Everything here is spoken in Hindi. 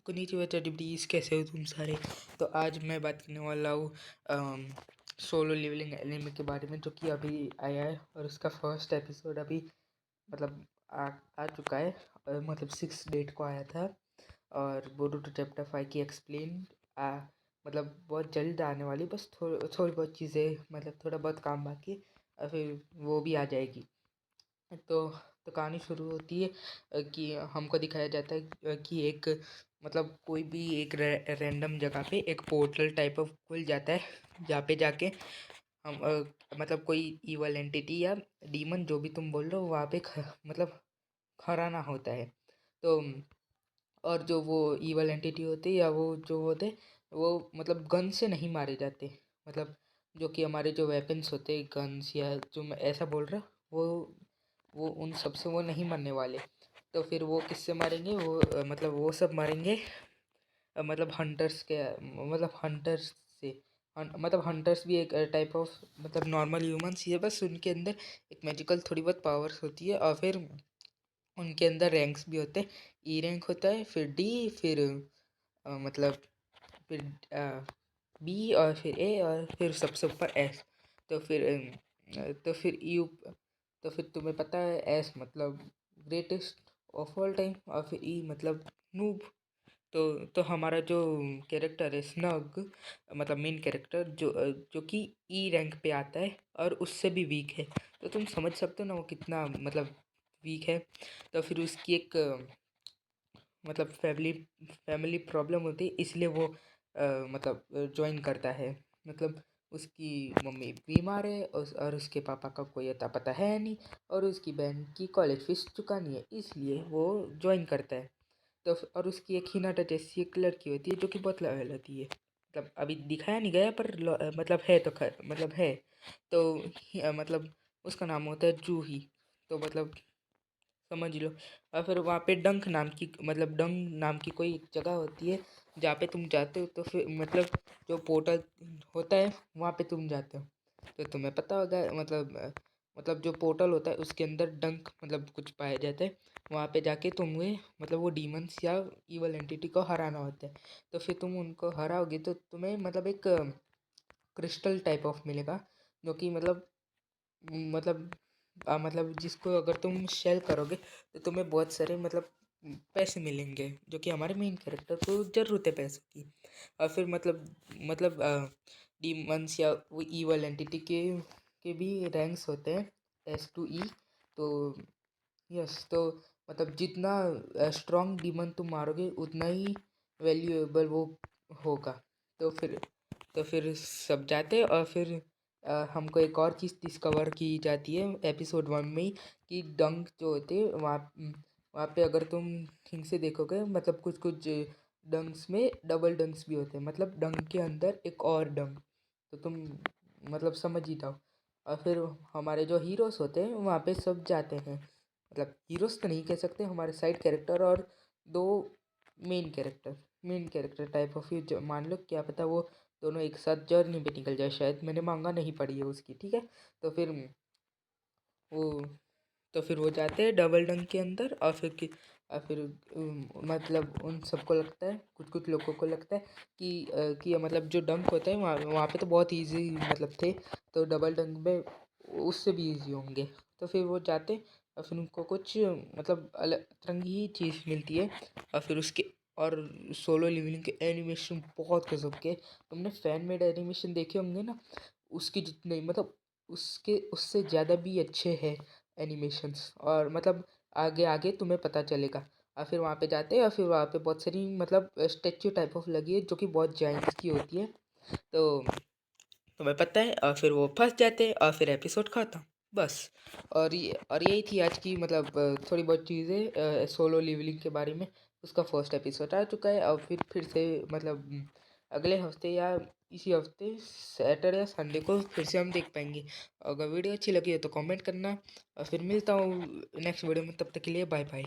konnichiwa चड्डीस, कैसे हो तुम सारे। तो आज मैं बात करने वाला हूँ सोलो लेवलिंग एनिमे के बारे में, जो कि अभी आया है और उसका फर्स्ट एपिसोड अभी मतलब आ चुका है। मतलब 6 डेट को आया था। और बोरुतो चैप्टर 5 की एक्सप्लेन मतलब बहुत जल्द आने वाली, बस थोड़ी बहुत चीज़ें, मतलब थोड़ा बहुत काम बाकी और फिर वो भी आ जाएगी। तो कहानी शुरू होती है कि हमको दिखाया जाता है कि एक मतलब कोई भी एक रैंडम जगह पे एक पोर्टल टाइप ऑफ खुल जाता है, जहाँ पे जाके हम मतलब कोई इवल एंटिटी या डीमन, जो भी तुम बोल रहे हो, वहाँ पे मतलब खराना होता है। तो और जो वो इवल एंटिटी होते या वो जो होते, वो मतलब गन से नहीं मारे जाते। मतलब जो कि हमारे जो वेपन्स होते, गन्स या जो मैं ऐसा बोल रहा, वो उन सब से वो नहीं मरने वाले। तो फिर वो किससे मारेंगे? वो मतलब वो सब मारेंगे मतलब हंटर्स के, मतलब हंटर्स से। मतलब हंटर्स भी एक टाइप ऑफ मतलब नॉर्मल ह्यूमंस ही है, बस उनके अंदर एक मैजिकल थोड़ी बहुत पावर्स होती है। और फिर उनके अंदर रैंक्स भी होते हैं। ई रैंक होता है, फिर डी, फिर मतलब फिर बी, और फिर ए, और फिर सबसे ऊपर एस। तो फिर तो फिर यू, तो फिर तुम्हें पता है एस मतलब ग्रेटेस्ट ऑफ ऑल टाइम, और फिर ई मतलब नूब। तो हमारा जो कैरेक्टर है स्नग, मतलब मेन कैरेक्टर, जो कि ई रैंक पे आता है और उससे भी वीक है। तो तुम समझ सकते हो ना वो कितना मतलब वीक है। तो फिर उसकी एक मतलब फैमिली प्रॉब्लम होती है, इसलिए वो मतलब ज्वाइन करता है। मतलब उसकी मम्मी बीमार है और उसके पापा का कोई अता पता है नहीं, और उसकी बहन की कॉलेज फीस चुकानी है, इसलिए वो ज्वाइन करता है। तो और उसकी एक हिनाटा जैसी एक लड़की होती है, जो कि बहुत लॉयल होती है। मतलब अभी दिखाया नहीं गया, पर मतलब है तो मतलब है। तो मतलब उसका नाम होता है जूही। तो मतलब समझ लो। और फिर वहाँ पे डंक नाम की, मतलब डंक नाम की कोई एक जगह होती है, जहाँ पे तुम जाते हो। तो फिर मतलब जो पोर्टल होता है वहाँ पे तुम जाते हो, तो तुम्हें पता होगा। मतलब जो पोर्टल होता है उसके अंदर डंक मतलब कुछ पाया जाता है। वहाँ पे जाके तुम्हें मतलब वो डीमंस या इवल एंटिटी को हराना होता है। तो फिर तुम उनको हराओगे तो तुम्हें मतलब एक क्रिस्टल टाइप ऑफ मिलेगा, जो कि मतलब मतलब जिसको अगर तुम शेल करोगे तो तुम्हें बहुत सारे मतलब पैसे मिलेंगे, जो कि हमारे मेन कैरेक्टर को ज़रूरत है पैसों की। और फिर मतलब डीमंस या वो ईवल एंटिटी के भी रैंक्स होते हैं, S to E। तो यस, तो मतलब जितना स्ट्रॉन्ग डीमन तुम मारोगे उतना ही वैल्यूएबल वो होगा। तो फिर सब जाते, और फिर हमको एक और चीज़ डिस्कवर की जाती है एपिसोड 1 में ही, कि डंक जो होते हैं वहाँ वहाँ पे अगर तुम ठीक से देखोगे, मतलब कुछ कुछ डंक्स में डबल डंक्स भी होते हैं, मतलब डंक के अंदर एक और डंक। तो तुम मतलब समझ ही जाओ। और फिर हमारे जो हीरोज़ होते हैं वहाँ पे सब जाते हैं, मतलब हीरोज़ तो नहीं कह सकते, हमारे साइड कैरेक्टर और दो मेन कैरेक्टर टाइप ऑफ ही मान लो, क्या पता वो दोनों एक साथ जर्नी पे निकल जाए। शायद मैंने मांगा नहीं पड़ी है उसकी, ठीक है। तो फिर वो तो फिर वो जाते हैं डबल डंक के अंदर, और फिर मतलब उन सबको लगता है, कुछ कुछ लोगों को लगता है कि मतलब जो डंक होता है वहाँ वहाँ पे तो बहुत इजी मतलब थे, तो डबल डंक में उससे भी इजी होंगे। तो फिर वो जाते, और फिर उनको कुछ मतलब अलग तरह की चीज़ मिलती है। और फिर उसके और सोलो लेवलिंग के एनिमेशन बहुत गजब के, तुमने फैन मेड एनिमेशन देखे होंगे ना, उसके जितने मतलब उसके उससे ज़्यादा भी अच्छे हैं एनिमेशंस। और मतलब आगे आगे तुम्हें पता चलेगा। और फिर वहाँ पे जाते हैं, और फिर वहाँ पे बहुत सारी मतलब स्टैच्यू टाइप ऑफ लगी है, जो कि बहुत जायंट्स की होती है। तो तुम्हें पता है, और फिर वो फंस जाते हैं, और फिर एपिसोड खत्म, बस। और यही थी आज की मतलब थोड़ी बहुत चीज़ें सोलो लेवलिंग के बारे में। उसका फर्स्ट एपिसोड आ चुका है, और फिर से मतलब अगले हफ्ते या इसी हफ्ते सैटरडे या संडे को फिर से हम देख पाएंगे। अगर वीडियो अच्छी लगी हो तो कमेंट करना, और फिर मिलता हूँ नेक्स्ट वीडियो में। तब तक के लिए बाय बाय।